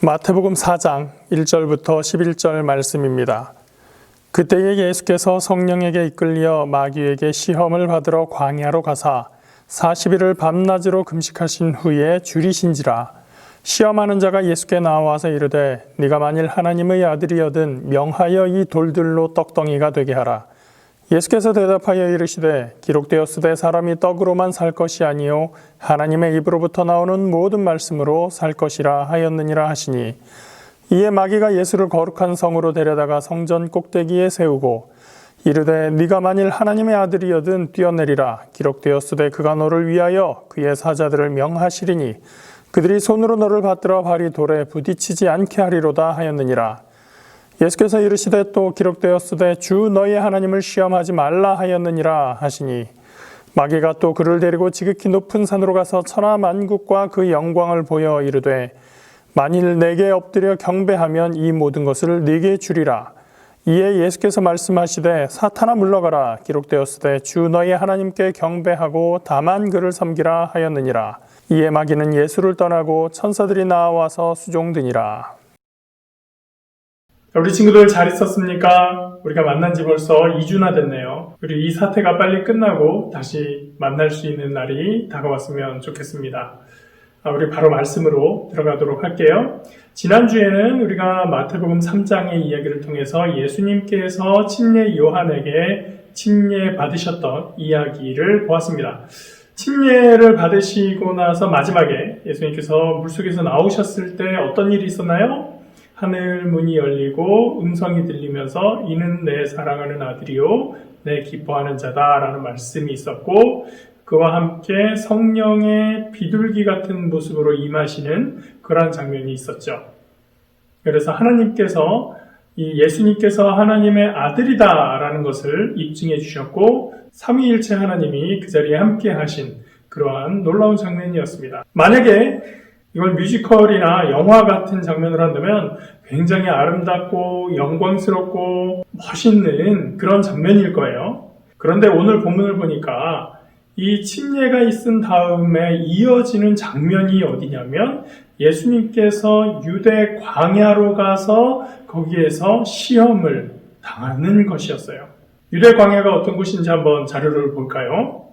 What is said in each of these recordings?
마태복음 4장 1절부터 11절 말씀입니다. 그때에 예수께서 성령에게 이끌려 마귀에게 시험을 받으러 광야로 가사 40일을 밤낮으로 금식하신 후에 줄이신지라. 시험하는 자가 예수께 나와서 이르되 네가 만일 하나님의 아들이여든 명하여 이 돌들로 떡덩이가 되게 하라. 예수께서 대답하여 이르시되 기록되었으되 사람이 떡으로만 살 것이 아니요 하나님의 입으로부터 나오는 모든 말씀으로 살 것이라 하였느니라 하시니, 이에 마귀가 예수를 거룩한 성으로 데려다가 성전 꼭대기에 세우고 이르되 네가 만일 하나님의 아들이여든 뛰어내리라. 기록되었으되 그가 너를 위하여 그의 사자들을 명하시리니 그들이 손으로 너를 받들어 발이 돌에 부딪히지 않게 하리로다 하였느니라. 예수께서 이르시되 또 기록되었으되 주 너의 하나님을 시험하지 말라 하였느니라 하시니, 마귀가 또 그를 데리고 지극히 높은 산으로 가서 천하 만국과 그 영광을 보여 이르되 만일 내게 엎드려 경배하면 이 모든 것을 네게 주리라. 이에 예수께서 말씀하시되 사탄아 물러가라. 기록되었으되 주 너의 하나님께 경배하고 다만 그를 섬기라 하였느니라. 이에 마귀는 예수를 떠나고 천사들이 나와서 수종드니라. 우리 친구들 잘 있었습니까? 우리가 만난 지 벌써 2주나 됐네요. 우리 이 사태가 빨리 끝나고 다시 만날 수 있는 날이 다가왔으면 좋겠습니다. 우리 바로 말씀으로 들어가도록 할게요. 지난주에는 우리가 마태복음 3장의 이야기를 통해서 예수님께서 침례 요한에게 침례 받으셨던 이야기를 보았습니다. 침례를 받으시고 나서 마지막에 예수님께서 물속에서 나오셨을 때 어떤 일이 있었나요? 하늘 문이 열리고 음성이 들리면서 이는 내 사랑하는 아들이요 내 기뻐하는 자다라는 말씀이 있었고, 그와 함께 성령의 비둘기 같은 모습으로 임하시는 그러한 장면이 있었죠. 그래서 하나님께서 예수님께서 하나님의 아들이다라는 것을 입증해 주셨고, 삼위일체 하나님이 그 자리에 함께 하신 그러한 놀라운 장면이었습니다. 만약에 이걸 뮤지컬이나 영화 같은 장면으로 한다면 굉장히 아름답고 영광스럽고 멋있는 그런 장면일 거예요. 그런데 오늘 본문을 보니까 이 침례가 있은 다음에 이어지는 장면이 어디냐면 예수님께서 유대 광야로 가서 거기에서 시험을 당하는 것이었어요. 유대 광야가 어떤 곳인지 한번 자료를 볼까요?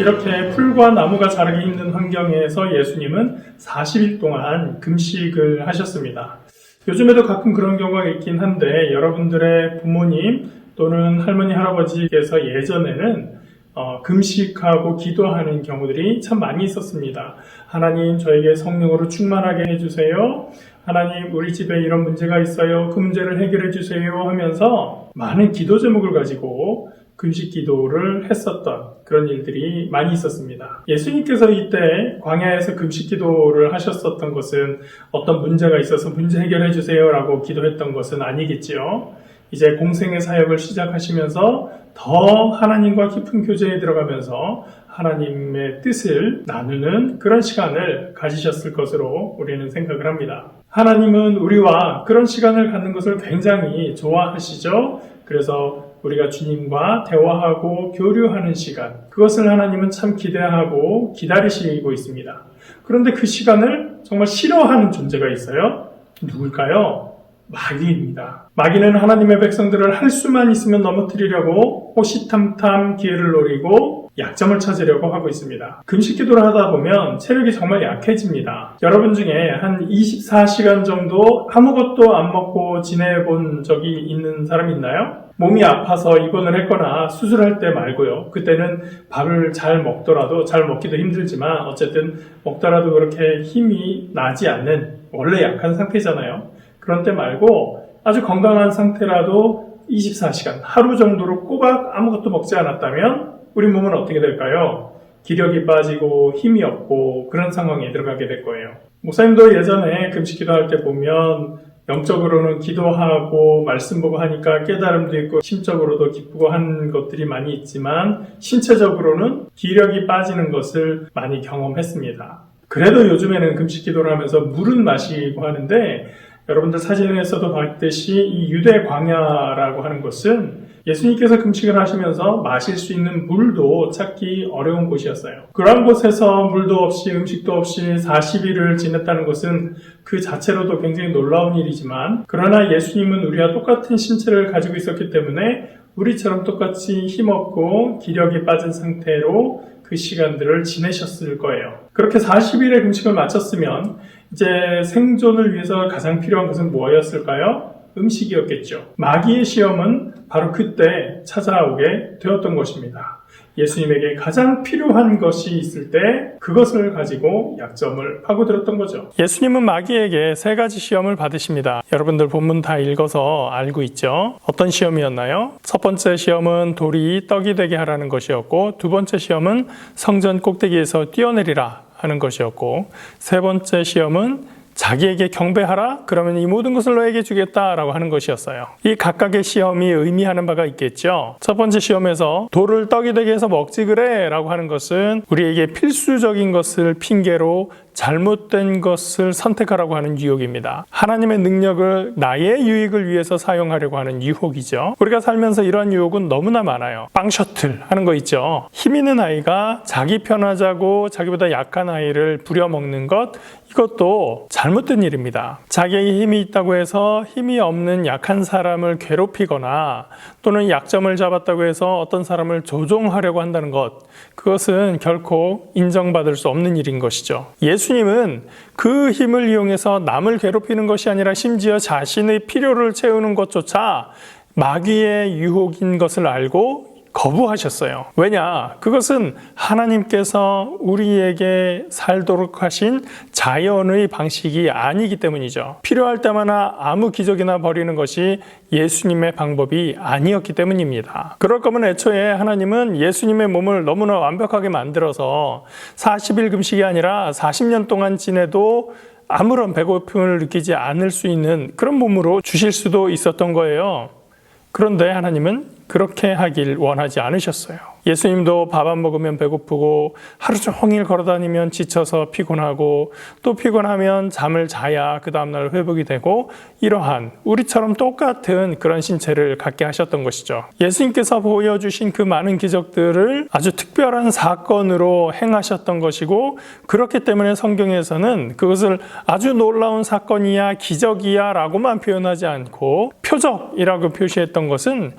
이렇게 풀과 나무가 자라기 힘든 환경에서 예수님은 40일 동안 금식을 하셨습니다. 요즘에도 가끔 그런 경우가 있긴 한데, 여러분들의 부모님 또는 할머니, 할아버지께서 예전에는 금식하고 기도하는 경우들이 참 많이 있었습니다. 하나님, 저에게 성령으로 충만하게 해주세요. 하나님, 우리 집에 이런 문제가 있어요. 그 문제를 해결해 주세요 하면서 많은 기도 제목을 가지고 금식 기도를 했었던 그런 일들이 많이 있었습니다. 예수님께서 이때 광야에서 금식 기도를 하셨었던 것은 어떤 문제가 있어서 문제 해결해 주세요 라고 기도했던 것은 아니겠지요. 이제 공생의 사역을 시작하시면서 더 하나님과 깊은 교제에 들어가면서 하나님의 뜻을 나누는 그런 시간을 가지셨을 것으로 우리는 생각을 합니다. 하나님은 우리와 그런 시간을 갖는 것을 굉장히 좋아하시죠. 그래서 우리가 주님과 대화하고 교류하는 시간, 그것을 하나님은 참 기대하고 기다리시고 있습니다. 그런데 그 시간을 정말 싫어하는 존재가 있어요. 누굴까요? 마귀입니다. 마귀는 하나님의 백성들을 할 수만 있으면 넘어뜨리려고 호시탐탐 기회를 노리고 약점을 찾으려고 하고 있습니다. 금식 기도를 하다 보면 체력이 정말 약해집니다. 여러분 중에 한 24시간 정도 아무것도 안 먹고 지내본 적이 있는 사람이 있나요? 몸이 아파서 입원을 했거나 수술할 때 말고요. 그때는 밥을 잘 먹더라도, 잘 먹기도 힘들지만 어쨌든 먹더라도 그렇게 힘이 나지 않는 원래 약한 상태잖아요. 그런 때 말고 아주 건강한 상태라도 24시간, 하루 정도로 꼬박 아무것도 먹지 않았다면 우리 몸은 어떻게 될까요? 기력이 빠지고 힘이 없고 그런 상황에 들어가게 될 거예요. 목사님도 예전에 금식 기도할 때 보면 영적으로는 기도하고 말씀 보고 하니까 깨달음도 있고 심적으로도 기쁘고 한 것들이 많이 있지만 신체적으로는 기력이 빠지는 것을 많이 경험했습니다. 그래도 요즘에는 금식 기도를 하면서 물은 마시고 하는데 여러분들 사진에서도 봤듯이 이 유대 광야라고 하는 것은 예수님께서 금식을 하시면서 마실 수 있는 물도 찾기 어려운 곳이었어요. 그런 곳에서 물도 없이 음식도 없이 40일을 지냈다는 것은 그 자체로도 굉장히 놀라운 일이지만 그러나 예수님은 우리와 똑같은 신체를 가지고 있었기 때문에 우리처럼 똑같이 힘없고 기력이 빠진 상태로 그 시간들을 지내셨을 거예요. 그렇게 40일의 금식을 마쳤으면 이제 생존을 위해서 가장 필요한 것은 무엇이었을까요? 음식이었겠죠. 마귀의 시험은 바로 그때 찾아오게 되었던 것입니다. 예수님에게 가장 필요한 것이 있을 때 그것을 가지고 약점을 파고들었던 거죠. 예수님은 마귀에게 3가지 시험을 받으십니다. 여러분들 본문 다 읽어서 알고 있죠? 어떤 시험이었나요? 첫 번째 시험은 돌이 떡이 되게 하라는 것이었고, 두 번째 시험은 성전 꼭대기에서 뛰어내리라 하는 것이었고, 세 번째 시험은 자기에게 경배하라? 그러면 이 모든 것을 너에게 주겠다라고 하는 것이었어요. 이 각각의 시험이 의미하는 바가 있겠죠. 첫 번째 시험에서 돌을 떡이 되게 해서 먹지 그래 라고 하는 것은 우리에게 필수적인 것을 핑계로 잘못된 것을 선택하라고 하는 유혹입니다. 하나님의 능력을 나의 유익을 위해서 사용하려고 하는 유혹이죠. 우리가 살면서 이러한 유혹은 너무나 많아요. 빵 셔틀 하는 거 있죠. 힘 있는 아이가 자기 편하자고 자기보다 약한 아이를 부려먹는 것, 이것도 잘못된 일입니다. 자기에게 힘이 있다고 해서 힘이 없는 약한 사람을 괴롭히거나 또는 약점을 잡았다고 해서 어떤 사람을 조종하려고 한다는 것, 그것은 결코 인정받을 수 없는 일인 것이죠. 예수님은 그 힘을 이용해서 남을 괴롭히는 것이 아니라 심지어 자신의 필요를 채우는 것조차 마귀의 유혹인 것을 알고 거부하셨어요. 왜냐? 그것은 하나님께서 우리에게 살도록 하신 자연의 방식이 아니기 때문이죠. 필요할 때마다 아무 기적이나 벌이는 것이 예수님의 방법이 아니었기 때문입니다. 그럴 거면 애초에 하나님은 예수님의 몸을 너무나 완벽하게 만들어서 40일 금식이 아니라 40년 동안 지내도 아무런 배고픔을 느끼지 않을 수 있는 그런 몸으로 주실 수도 있었던 거예요. 그런데 하나님은 그렇게 하길 원하지 않으셨어요. 예수님도 밥 안 먹으면 배고프고 하루 종일 걸어다니면 지쳐서 피곤하고 또 피곤하면 잠을 자야 그 다음날 회복이 되고 이러한 우리처럼 똑같은 그런 신체를 갖게 하셨던 것이죠. 예수님께서 보여주신 그 많은 기적들을 아주 특별한 사건으로 행하셨던 것이고 그렇기 때문에 성경에서는 그것을 아주 놀라운 사건이야 기적이야 라고만 표현하지 않고 표적이라고 표시했던 것은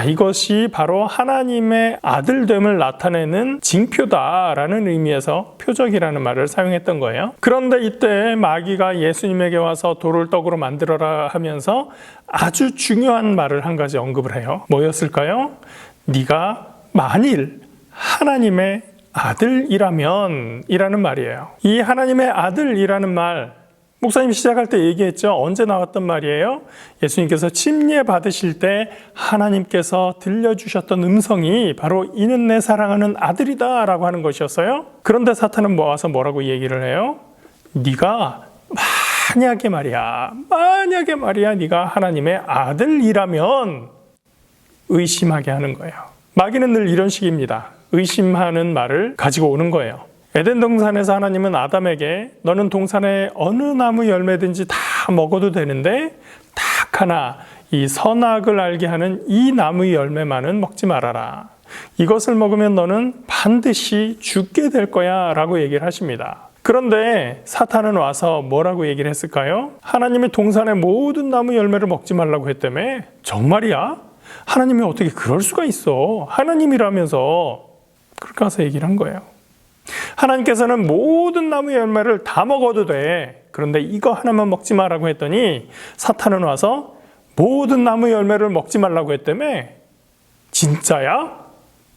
이것이 바로 하나님의 아들됨을 나타내는 징표다라는 의미에서 표적이라는 말을 사용했던 거예요. 그런데 이때 마귀가 예수님에게 와서 돌을 떡으로 만들어라 하면서 아주 중요한 말을 한 가지 언급을 해요. 뭐였을까요? 네가 만일 하나님의 아들이라면 이라는 말이에요. 이 하나님의 아들이라는 말, 목사님 시작할 때 얘기했죠. 언제 나왔던 말이에요? 예수님께서 침례 받으실 때 하나님께서 들려주셨던 음성이 바로 이는 내 사랑하는 아들이다 라고 하는 것이었어요. 그런데 사탄은 모아서 뭐라고 얘기를 해요? 네가 만약에 말이야 네가 하나님의 아들이라면 의심하게 하는 거예요. 마귀는 늘 이런 식입니다. 의심하는 말을 가지고 오는 거예요. 에덴 동산에서 하나님은 아담에게 너는 동산의 어느 나무 열매든지 다 먹어도 되는데 딱 하나 이 선악을 알게 하는 이 나무의 열매만은 먹지 말아라. 이것을 먹으면 너는 반드시 죽게 될 거야 라고 얘기를 하십니다. 그런데 사탄은 와서 뭐라고 얘기를 했을까요? 하나님이 동산의 모든 나무 열매를 먹지 말라고 했다며? 정말이야? 하나님이 어떻게 그럴 수가 있어? 하나님이라면서 그렇게 와서 얘기를 한 거예요. 하나님께서는 모든 나무 열매를 다 먹어도 돼. 그런데 이거 하나만 먹지 마라고 했더니 사탄은 와서 모든 나무 열매를 먹지 말라고 했다며? 진짜야?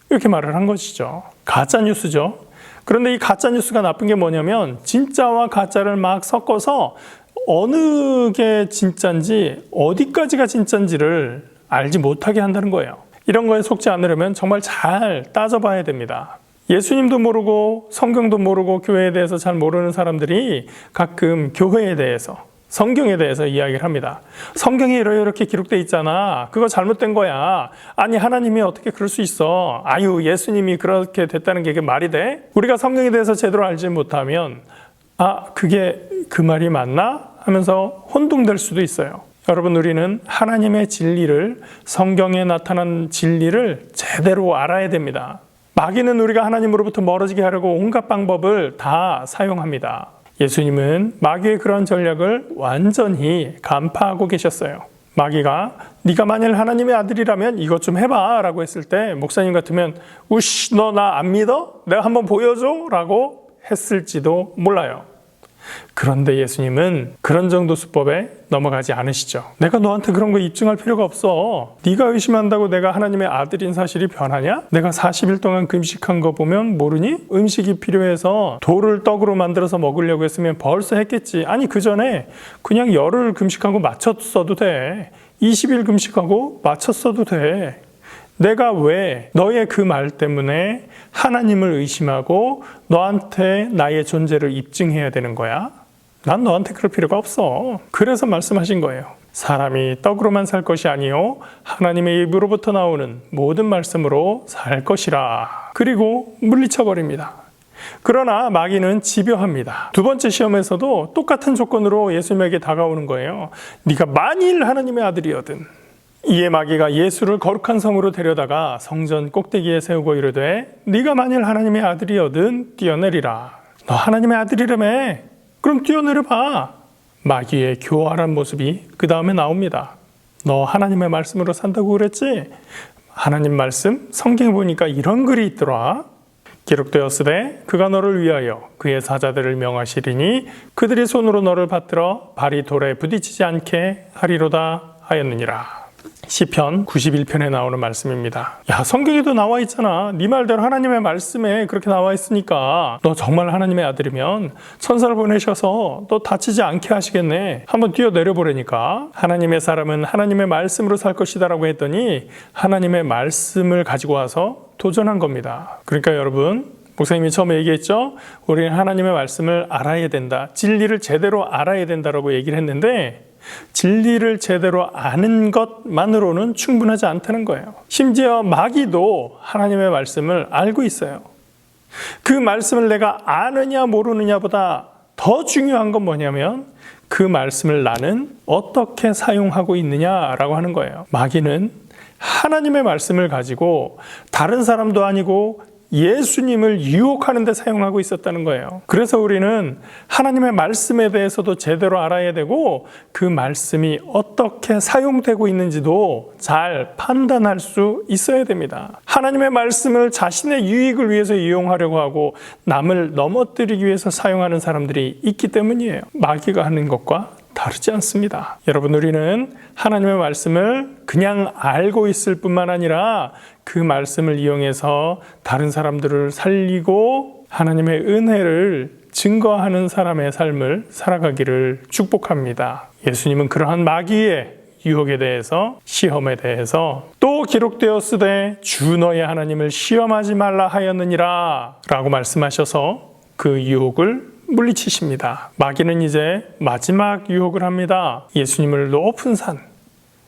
이렇게 말을 한 것이죠. 가짜 뉴스죠. 그런데 이 가짜 뉴스가 나쁜 게 뭐냐면 진짜와 가짜를 막 섞어서 어느 게 진짜인지 어디까지가 진짜인지를 알지 못하게 한다는 거예요. 이런 거에 속지 않으려면 정말 잘 따져봐야 됩니다. 예수님도 모르고 성경도 모르고 교회에 대해서 잘 모르는 사람들이 가끔 교회에 대해서, 성경에 대해서 이야기를 합니다. 성경에 이렇게 기록돼 있잖아. 그거 잘못된 거야. 아니, 하나님이 어떻게 그럴 수 있어? 아유, 예수님이 그렇게 됐다는 게 말이 돼? 우리가 성경에 대해서 제대로 알지 못하면 그게 그 말이 맞나? 하면서 혼동될 수도 있어요. 여러분, 우리는 하나님의 진리를, 성경에 나타난 진리를 제대로 알아야 됩니다. 마귀는 우리가 하나님으로부터 멀어지게 하려고 온갖 방법을 다 사용합니다. 예수님은 마귀의 그런 전략을 완전히 간파하고 계셨어요. 마귀가 네가 만일 하나님의 아들이라면 이것 좀 해봐 라고 했을 때 목사님 같으면 우씨, 너 나 안 믿어? 내가 한번 보여줘? 라고 했을지도 몰라요. 그런데 예수님은 그런 정도 수법에 넘어가지 않으시죠. 내가 너한테 그런 거 입증할 필요가 없어. 네가 의심한다고 내가 하나님의 아들인 사실이 변하냐? 내가 40일 동안 금식한 거 보면 모르니? 음식이 필요해서 돌을 떡으로 만들어서 먹으려고 했으면 벌써 했겠지. 아니, 그 전에 그냥 열흘 금식하고 마쳤어도 돼. 20일 금식하고 마쳤어도 돼. 내가 왜 너의 그 말 때문에 하나님을 의심하고 너한테 나의 존재를 입증해야 되는 거야? 난 너한테 그럴 필요가 없어. 그래서 말씀하신 거예요. 사람이 떡으로만 살 것이 아니요 하나님의 입으로부터 나오는 모든 말씀으로 살 것이라. 그리고 물리쳐버립니다. 그러나 마귀는 집요합니다. 두 번째 시험에서도 똑같은 조건으로 예수님에게 다가오는 거예요. 네가 만일 하나님의 아들이거든. 이에 마귀가 예수를 거룩한 성으로 데려다가 성전 꼭대기에 세우고 이르되 네가 만일 하나님의 아들이거든 뛰어내리라. 너 하나님의 아들이라며? 그럼 뛰어내려봐. 마귀의 교활한 모습이 그 다음에 나옵니다. 너 하나님의 말씀으로 산다고 그랬지? 하나님 말씀 성경에 보니까 이런 글이 있더라. 기록되었으되 그가 너를 위하여 그의 사자들을 명하시리니 그들이 손으로 너를 받들어 발이 돌에 부딪히지 않게 하리로다 하였느니라. 시편 91편에 나오는 말씀입니다. 야, 성경에도 나와 있잖아. 네 말대로 하나님의 말씀에 그렇게 나와 있으니까 너 정말 하나님의 아들이면 천사를 보내셔서 너 다치지 않게 하시겠네. 한번 뛰어내려 보라니까. 하나님의 사람은 하나님의 말씀으로 살 것이다 라고 했더니 하나님의 말씀을 가지고 와서 도전한 겁니다. 그러니까 여러분, 목사님이 처음에 얘기했죠. 우리는 하나님의 말씀을 알아야 된다. 진리를 제대로 알아야 된다라고 얘기를 했는데 진리를 제대로 아는 것만으로는 충분하지 않다는 거예요. 심지어 마귀도 하나님의 말씀을 알고 있어요. 그 말씀을 내가 아느냐 모르느냐보다 더 중요한 건 뭐냐면 그 말씀을 나는 어떻게 사용하고 있느냐라고 하는 거예요. 마귀는 하나님의 말씀을 가지고 다른 사람도 아니고 예수님을 유혹하는 데 사용하고 있었다는 거예요. 그래서 우리는 하나님의 말씀에 대해서도 제대로 알아야 되고 그 말씀이 어떻게 사용되고 있는지도 잘 판단할 수 있어야 됩니다. 하나님의 말씀을 자신의 유익을 위해서 이용하려고 하고 남을 넘어뜨리기 위해서 사용하는 사람들이 있기 때문이에요. 마귀가 하는 것과 다르지 않습니다. 여러분, 우리는 하나님의 말씀을 그냥 알고 있을 뿐만 아니라 그 말씀을 이용해서 다른 사람들을 살리고 하나님의 은혜를 증거하는 사람의 삶을 살아가기를 축복합니다. 예수님은 그러한 마귀의 유혹에 대해서, 시험에 대해서 또 기록되었으되 주 너의 하나님을 시험하지 말라 하였느니라 라고 말씀하셔서 그 유혹을 물리치십니다. 마귀는 이제 마지막 유혹을 합니다. 예수님을 높은 산,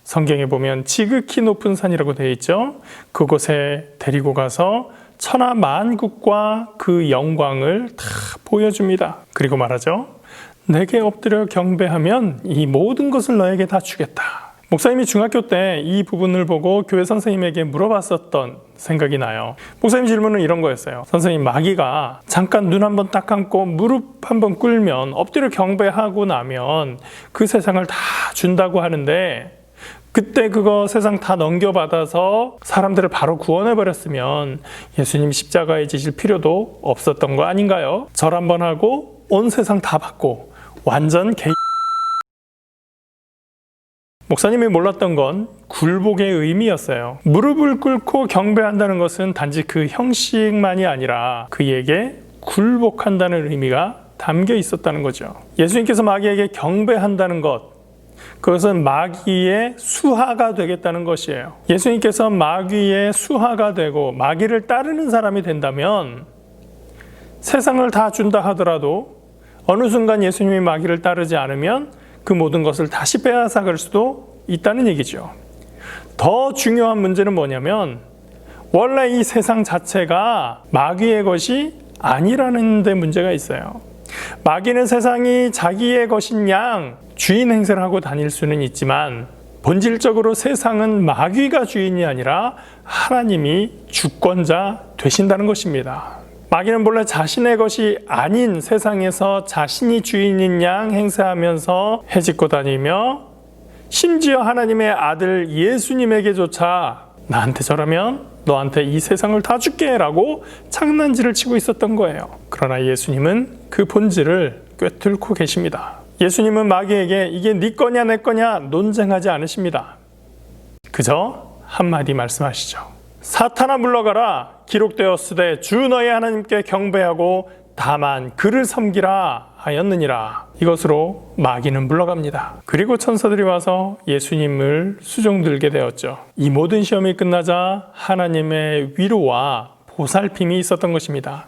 성경에 보면 지극히 높은 산이라고 되어 있죠. 그곳에 데리고 가서 천하 만국과 그 영광을 다 보여줍니다. 그리고 말하죠. 내게 엎드려 경배하면 이 모든 것을 너에게 다 주겠다. 목사님이 중학교 때 이 부분을 보고 교회 선생님에게 물어봤었던 생각이 나요. 목사님 질문은 이런 거였어요. 선생님, 마귀가 잠깐 눈 한번 딱 감고 무릎 한번 꿇으면 엎드려 경배하고 나면 그 세상을 다 준다고 하는데 그때 그거 세상 다 넘겨받아서 사람들을 바로 구원해버렸으면 예수님 십자가에 지실 필요도 없었던 거 아닌가요? 절 한번 하고 온 세상 다 받고 완전 목사님이 몰랐던 건 굴복의 의미였어요. 무릎을 꿇고 경배한다는 것은 단지 그 형식만이 아니라 그에게 굴복한다는 의미가 담겨 있었다는 거죠. 예수님께서 마귀에게 경배한다는 것, 그것은 마귀의 수하가 되겠다는 것이에요. 예수님께서 마귀의 수하가 되고 마귀를 따르는 사람이 된다면 세상을 다 준다 하더라도 어느 순간 예수님이 마귀를 따르지 않으면 그 모든 것을 다시 빼앗아갈 수도 있다는 얘기죠. 더 중요한 문제는 뭐냐면 원래 이 세상 자체가 마귀의 것이 아니라는 데 문제가 있어요. 마귀는 세상이 자기의 것인 양 주인 행세를 하고 다닐 수는 있지만 본질적으로 세상은 마귀가 주인이 아니라 하나님이 주권자 되신다는 것입니다. 마귀는 본래 자신의 것이 아닌 세상에서 자신이 주인인 양 행세하면서 해짓고 다니며 심지어 하나님의 아들 예수님에게조차 나한테 저라면 너한테 이 세상을 다 줄게 라고 장난질을 치고 있었던 거예요. 그러나 예수님은 그 본질을 꿰뚫고 계십니다. 예수님은 마귀에게 이게 네 거냐 내 거냐 논쟁하지 않으십니다. 그저 한마디 말씀하시죠. 사탄아 물러가라. 기록되었으되 주 너의 하나님께 경배하고 다만 그를 섬기라 하였느니라. 이것으로 마귀는 물러갑니다. 그리고 천사들이 와서 예수님을 수종들게 되었죠. 이 모든 시험이 끝나자 하나님의 위로와 보살핌이 있었던 것입니다.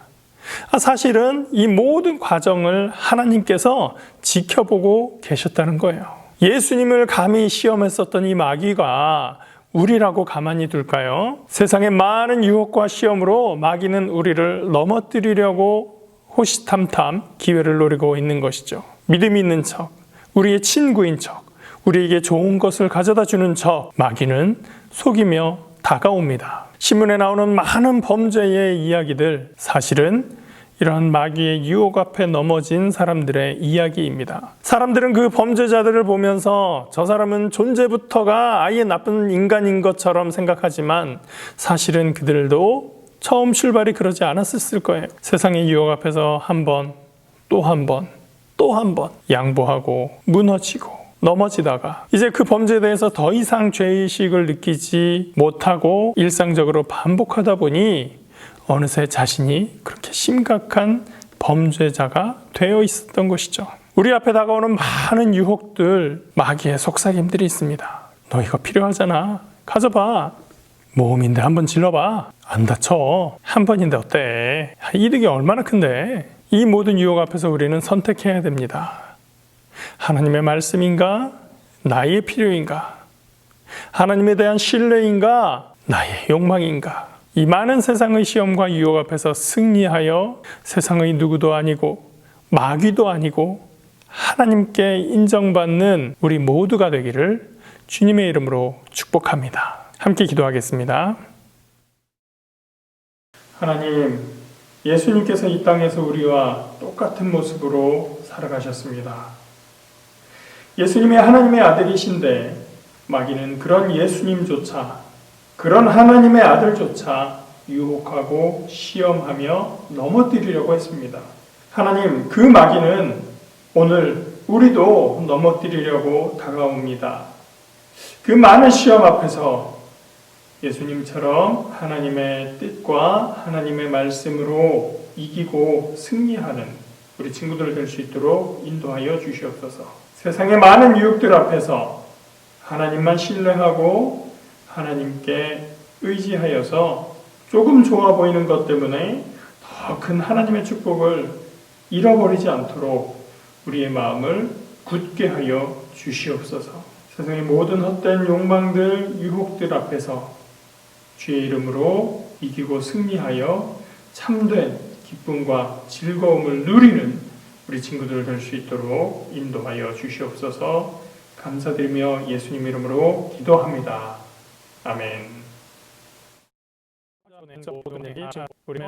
사실은 이 모든 과정을 하나님께서 지켜보고 계셨다는 거예요. 예수님을 감히 시험했었던 이 마귀가 우리라고 가만히 둘까요? 세상의 많은 유혹과 시험으로 마귀는 우리를 넘어뜨리려고 호시탐탐 기회를 노리고 있는 것이죠. 믿음이 있는 척, 우리의 친구인 척, 우리에게 좋은 것을 가져다 주는 척 마귀는 속이며 다가옵니다. 신문에 나오는 많은 범죄의 이야기들, 사실은 이러한 마귀의 유혹 앞에 넘어진 사람들의 이야기입니다. 사람들은 그 범죄자들을 보면서 저 사람은 존재부터가 아예 나쁜 인간인 것처럼 생각하지만 사실은 그들도 처음 출발이 그러지 않았을 거예요. 세상의 유혹 앞에서 한 번, 또 한 번, 또 한 번 양보하고 무너지고 넘어지다가 이제 그 범죄에 대해서 더 이상 죄의식을 느끼지 못하고 일상적으로 반복하다 보니 어느새 자신이 그렇게 심각한 범죄자가 되어 있었던 것이죠. 우리 앞에 다가오는 많은 유혹들, 마귀의 속삭임들이 있습니다. 너 이거 필요하잖아. 가져봐. 모험인데 한번 질러봐. 안 다쳐. 한 번인데 어때? 이득이 얼마나 큰데? 이 모든 유혹 앞에서 우리는 선택해야 됩니다. 하나님의 말씀인가? 나의 필요인가? 하나님에 대한 신뢰인가? 나의 욕망인가? 이 많은 세상의 시험과 유혹 앞에서 승리하여 세상의 누구도 아니고 마귀도 아니고 하나님께 인정받는 우리 모두가 되기를 주님의 이름으로 축복합니다. 함께 기도하겠습니다. 하나님, 예수님께서 이 땅에서 우리와 똑같은 모습으로 살아가셨습니다. 예수님이 하나님의 아들이신데 마귀는 그런 예수님조차, 그런 하나님의 아들조차 유혹하고 시험하며 넘어뜨리려고 했습니다. 하나님, 그 마귀는 오늘 우리도 넘어뜨리려고 다가옵니다. 그 많은 시험 앞에서 예수님처럼 하나님의 뜻과 하나님의 말씀으로 이기고 승리하는 우리 친구들 될 수 있도록 인도하여 주시옵소서. 세상의 많은 유혹들 앞에서 하나님만 신뢰하고 하나님께 의지하여서 조금 좋아 보이는 것 때문에 더 큰 하나님의 축복을 잃어버리지 않도록 우리의 마음을 굳게 하여 주시옵소서. 세상의 모든 헛된 욕망들, 유혹들 앞에서 주의 이름으로 이기고 승리하여 참된 기쁨과 즐거움을 누리는 우리 친구들 될 수 있도록 인도하여 주시옵소서. 감사드리며 예수님 이름으로 기도합니다. 아멘. 우리